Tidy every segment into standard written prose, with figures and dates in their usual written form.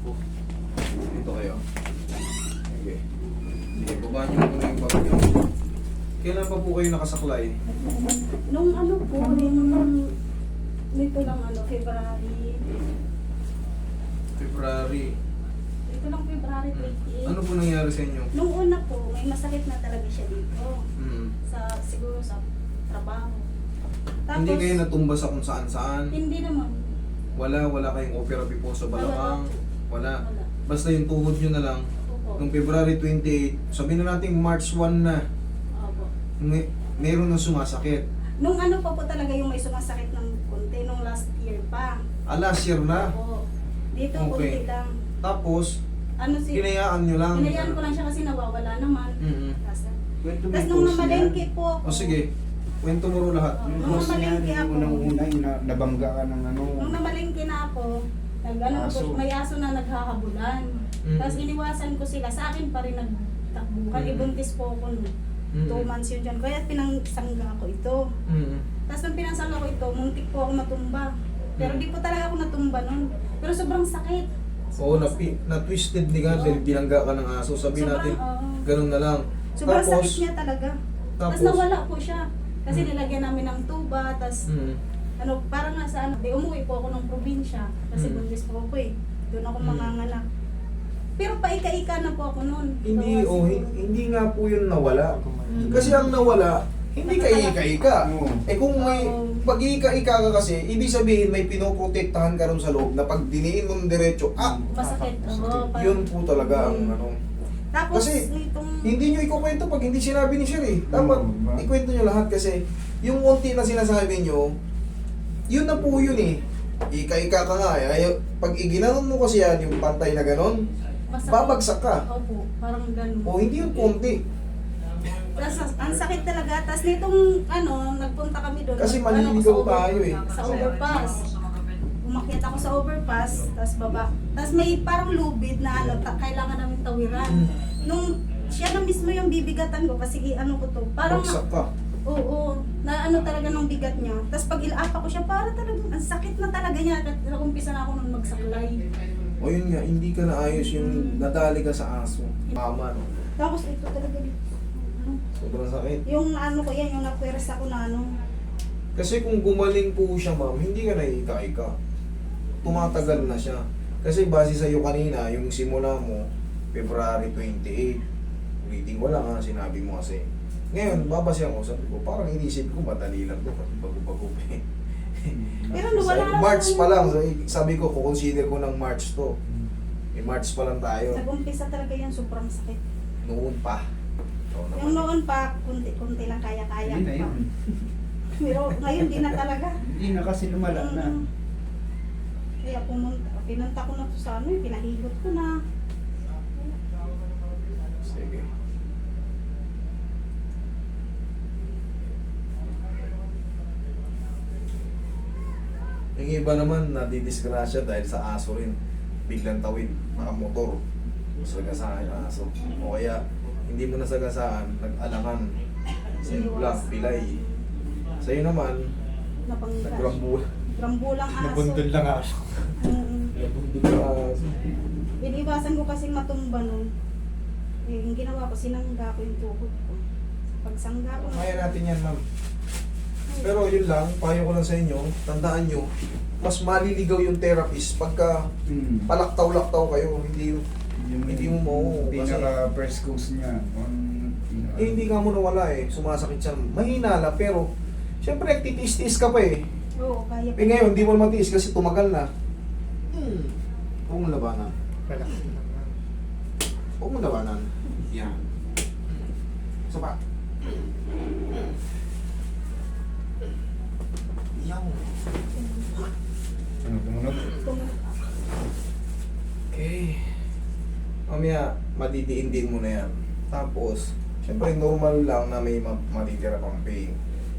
po. Dito kayo. Okay. Sige, baba niyo muna yung bag niyo. Kailan pa po kayo nakasaklay? Nung ano po, nung nito lang ano, February. February. Ito lang February 28. Ano po nangyari sa inyo? Nung una po, may masakit na talaga siya dito. Hmm. Siguro sa trabaho. Tapos, Hindi kayo natumba sa kung saan-saan? Hindi naman. Wala kayong opera po sa balakang? Wala. Wala. Basta yung tuhod nyo na lang. Opo. Nung February 28, sabihin na natin March 1 na, Opo. meron na sumasakit. Nung ano pa po talaga yung may sumasakit ng konti, nung last year pa. Last year na. Opo. Dito Okay. konti lang. Tapos, Ano si... hinayaan nyo lang. Hinayaan ko lang siya kasi nawawala naman. Mm-hmm. Tapos nung namalengke po ako. O sige, kwento mo ro lahat. Oo. Yung Nung boss niya, namalengke ako. unang-una, yung nabangga ka ng ano. Nung namalengke na ako, ano Aso. po, may aso na naghahabulan. Mm. Tapos iniwasan ko sila. Sa akin pa rin nagtakbuhan. Mm. Ibuntis po ako no. 2 months yun dyan. Kaya pinangsangga ako ito. Mm-hmm. Tapos nung pinangsangga ko ito, muntik po ako matumba. Pero di po talaga ako natumba nun. Pero sobrang sakit. Oo, na-twisted ni God dahil binangga ka ng aso. Sabihin Sobrang, natin, oo. ganun na lang. Sobrang sakit niya talaga. Tapos tapos nawala po siya. Kasi Mm. nilagyan namin ng tuba. Tapos mm, ano, parang nasa ano, di umuwi po ako ng probinsya. Kasi Mm. buntis po ako eh. Doon ako Mm. manganganak. Pero paika-ika na po ako noon. hindi, Bawa siguro. hindi nga po yun nawala. Mm. Kasi ang nawala, hindi ka ika-ika. Oo. Eh kung may Oo. pag ika-ika ka kasi, ibig sabihin may pinoprotektahan ka ron sa loob na pag diniin mo ng diretso, Masakit. Oo, parang- yun po talaga ang Mm. ano. Tapos Kasi, itong... Hindi nyo ikukwento pag hindi sinabi ni Sir eh. Dapat Oo. ikwento nyo lahat kasi yung unti na sinasabi nyo, yun na po yun eh. Ika-ika ka nga eh. Pag iginanon mo kasi yan, yung pantay na ganon, masakit. babagsak ka. Opo, parang ganun. O hindi yun konti. Tapos ang sakit talaga. Tapos nitong ano, nagpunta kami doon. Kasi Ano, maliligaw sa tayo eh. Sa overpass. Umakyat ako sa overpass, tapos baba. Tapos may parang lubid na ano, kailangan namin tawiran. Mm. Nung siya na mismo yung bibigatan ko kasi ano ko to. Parang Bagsak ka. oo, na ano talaga ng bigat niya. Tapos pag ilaapa ko siya, para talagang ang sakit na talaga niya. Nakumpisa na ako nung magsaklay. O yun nga, hindi ka naayos yung nadali ka sa aso. Mama, no? Tapos ito talaga dito. Ano, Sobrang sakit. yung ano ko yan, yung napweras ako na ano. Kasi kung gumaling po siya, ma'am, hindi ka naika-ika. Tumatagal na siya. Kasi base sa iyo kanina, yung simula mo, February 28. Reading ko lang ha, sinabi mo kasi. Ngayon, babase ako, sabi ko, parang inisip ko, madali lang to, pati bago-bago pa eh. Pero nawala na March ako. pa lang, sabi ko, kukonsider ko ng March to. Eh, March pa lang tayo. Nag-umpisa talaga yan, sobrang sakit. Noon pa. Oo naman. Yung noon pa, kunti-kunti lang kaya-kaya Hindi na pa. yun. Pero ngayon, di na talaga. Hindi na kasi lumala na. Kaya pinunta ko na to sa ano, pinahigot ko na. Sige. Yung iba naman nadidisgrasya dahil sa aso rin. Biglang tawid, motor. Sagasaan yung aso. O kaya, hindi mo nasagasaan, nag-alangan. Simplang, pilay. Sa'yo naman, Napanggas. nagrambula. Rambulang aso. Nabundol lang aso. Mm. Nabundol ka aso. Iniwasan ko kasing matumba nun. Eh, yung ginawa ko, sinangga ko yung tuhod ko. Pagsangga ko, Kaya natin yan, ma'am. Pero yun lang, payo ko lang sa inyo, tandaan nyo, mas maliligaw yung therapist pagka palaktaw-laktaw kayo, hindi mo mo, kasi Pinaka first course niya. hindi ka mo nawala eh, sumasakit siya, mahina lang, pero syempre nagtitiis-tiis ka pa eh. oo, kaya Eh ngayon, hindi mo naman tiis kasi tumagal na. Huwag mo labanan. Huwag mo labanan. Yan. Isa pa. Yan. Ano, tumunog? Okay. Mamaya, madidiin-din mo na yan. Tapos, syempre normal lang na may matitira pang pain.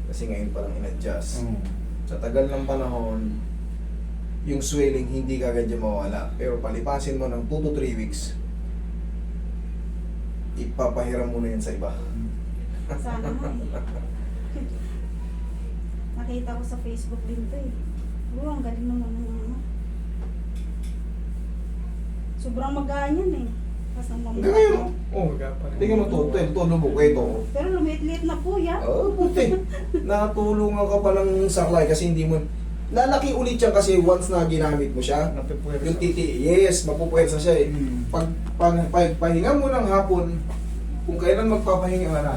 Kasi ngayon pa lang in-adjust. Oo. Sa tagal ng panahon, yung swelling hindi kagad yung mawala. Pero palipasin mo ng 2 to 3 weeks, ipapahiram mo na yan sa iba. sana nga eh. Nakita ko sa Facebook din to eh. Oo, ang galing naman ng ano. Sobrang magaan yan eh. Basta Hanggang ngayon, oh. Gapa rin. Tingnan mo to, todo buko ito. Pero lumiit-liit na po yan. Oh, buti. Nakatulungan ka pa ng saklay kasi hindi mo... Lalaki ulit yan kasi once na ginamit mo siya, Napipuwersa. yung titi, yes, mapupuwersa siya eh. Hmm. Pahinga mo ng hapon, kung kailan magpapahinga ka na,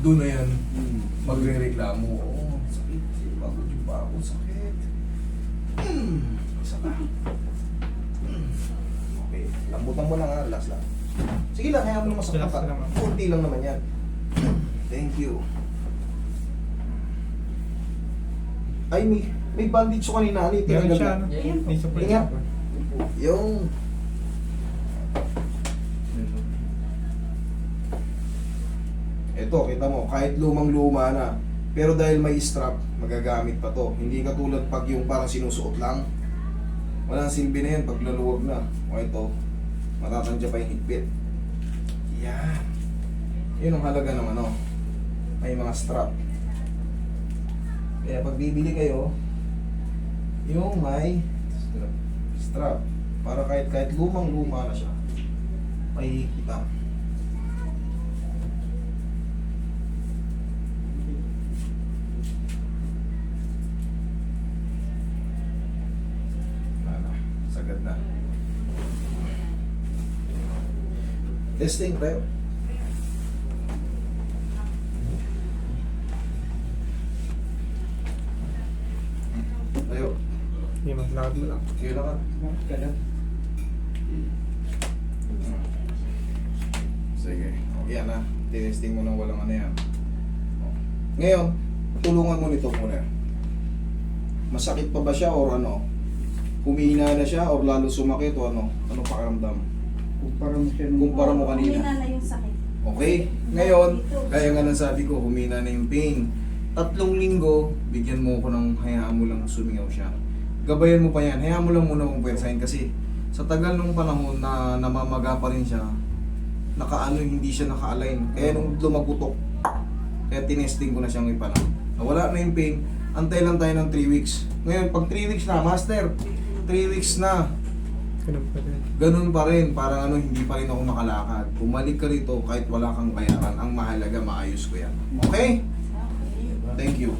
doon na yan, magre-reklamo. Oo, sakit. Pagod yung pa ako, sakit. Isa na. Okay, lambutan mo lang ha, last lang. Sige lang, kaya mo naman sakit Relax ka. lang. Kunti lang naman yan. Thank you. Ay, may bandage ko kanina. Ano yung Meron tinanggal siya, na? ano? May support Ingat. siya. Yung... Ito, kita mo, kahit lumang-luma na, pero dahil may strap, magagamit pa to. Hindi katulad pag yung parang sinusuot lang. Walang silbi na yan pag laluwag na. O ito, matatansya pa yung higpit. Yan. Yun ang halaga ng ano, may mga strap. Kaya pag bibili kayo, yung may strap. Para kahit lumang-luma na siya, may kita. Sagad na. Testing tayo. Tayo. Hindi, maglakad mo lang. Kaya na ka. Sige. O, yan na. Tinesting mo nang walang ano yan. O. Ngayon, tulungan mo nito muna. Masakit pa ba siya or ano? Humihina na siya or lalo sumakit o ano? Anong pakiramdam? Kumpara mo siya nung... Kumpara mo kanina. Humina na yung sakit. Okay? Ngayon, gaya nga ng sabi ko, humina na yung pain. 3 linggo, bigyan mo ko ng hayaan mo lang sumingaw siya. Gabayan mo pa yan. Hayaan mo lang muna kung pwersahin kasi sa tagal ng panahon na namamaga pa rin siya, hindi siya naka-align. Kaya nung lumagutok, kaya tinesting ko na siyang ipana. Nawala na yung pain, antay lang tayo ng 3 weeks. Ngayon, pag 3 weeks na, master, 3 weeks na, Ganun pa rin. ganun pa rin, parang ano, hindi pa rin ako makalakad. Bumalik ka rito kahit wala kang bayaran. Ang mahalaga, maayos ko yan. Okay? Okay. Thank you.